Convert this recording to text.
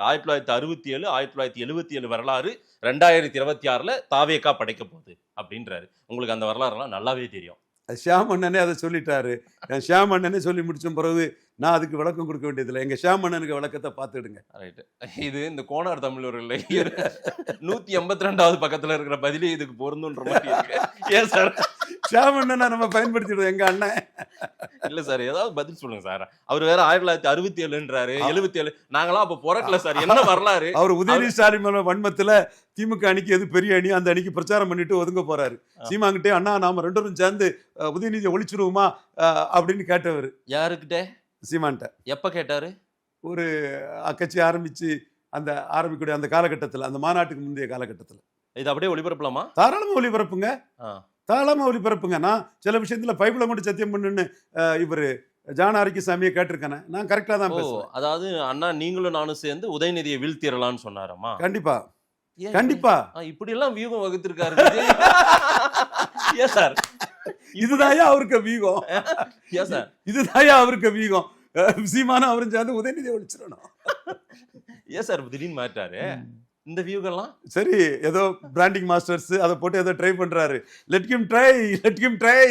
1967, 1977 வரலாறு 2026ல தாவேகா படைக்க போகுது அப்படின்றாரு. உங்களுக்கு அந்த வரலாறுலாம் நல்லாவே தெரியும். ஷியாம் அண்ணனே அதை சொல்லிட்டாரு. ஷியாம் அண்ணனே சொல்லி முடிச்ச பிறகு நான் அதுக்கு விளக்கம் கொடுக்க வேண்டியதில்லை. எங்க ஷியாம் அண்ணனுக்கு விளக்கத்தை பார்த்துடுங்க. ரைட். இது இந்த கோனார் தமிழர்ல 182வது பக்கத்துல இருக்கிற பதிலே இதுக்கு பொருந்துன்ற மாதிரி இருக்கு. ஏன் சார்? ஷியாம் அண்ணனை நம்ம பயன்படுத்திடுவோம் எங்க அண்ணன். இல்ல சார், ஏதாவது பதில் சொல்லுங்க சார். அவர் வேற 1967ன்றாரு, 77. நாங்களாம் அப்ப பொறக்கல சார். என்ன வரலாறு? அவர் உதயநிதி ஸ்டாலின் மேல வன்மத்துல திமுக அணிக்கு எது பெரிய அணி, அந்த அணிக்கு பிரச்சாரம் பண்ணிட்டு ஒதுங்க போறாரு. சீமாங்கிட்டே அண்ணா நாம 2 பேரும் சேர்ந்து உதயநிதியை ஒழிச்சிருவோமா அப்படின்னு கேட்டவர். யாருக்கிட்ட? சீமான்ட்ட. எப்ப கேட்டாரு? ஒரு கட்சி ஆரம்பிச்சு அந்த ஆரம்பிக்கூடிய அந்த காலகட்டத்தில், அந்த மாநாட்டுக்கு முந்தைய காலகட்டத்தில். இது அப்படியே ஒளிபரப்பலாமா? தாராளமா ஒளிபரப்புங்க, தாராளமா ஒளிபரப்புங்க. நான் சில விஷயத்துல பைபிளை மட்டும் சத்தியம் பண்ணுன்னு இவரு ஜான் ஆரோக்கியசாமியை கேட்டிருக்கேன். நான் கரெக்டா தான் பேசுவேன். அதாவது அண்ணா நீங்களும் நானும் சேர்ந்து உதயநிதியை வீழ்த்திடலாம்னு சொன்னாராமா? கண்டிப்பா கண்டிப்பா. இப்படி எல்லாம் வியூகம் வகுத்திருக்காரு. ஏன் சார்? இதுதாயா அவருக்கு வீகம். ஏன் சார்? இதுதாயா அவருக்கு வீகம். சீமானும் அவரும் சேர்ந்து உதயநிதியை ஒழிச்சிடணும். ஏன் சார் திடீர்னு மாட்டாரு இந்த வியூகெல்லாம்? சரி, ஏதோ பிராண்டிங் மாஸ்டர்ஸ் அதை போட்டு ஏதோ ட்ரை பண்றாரு. Let him try.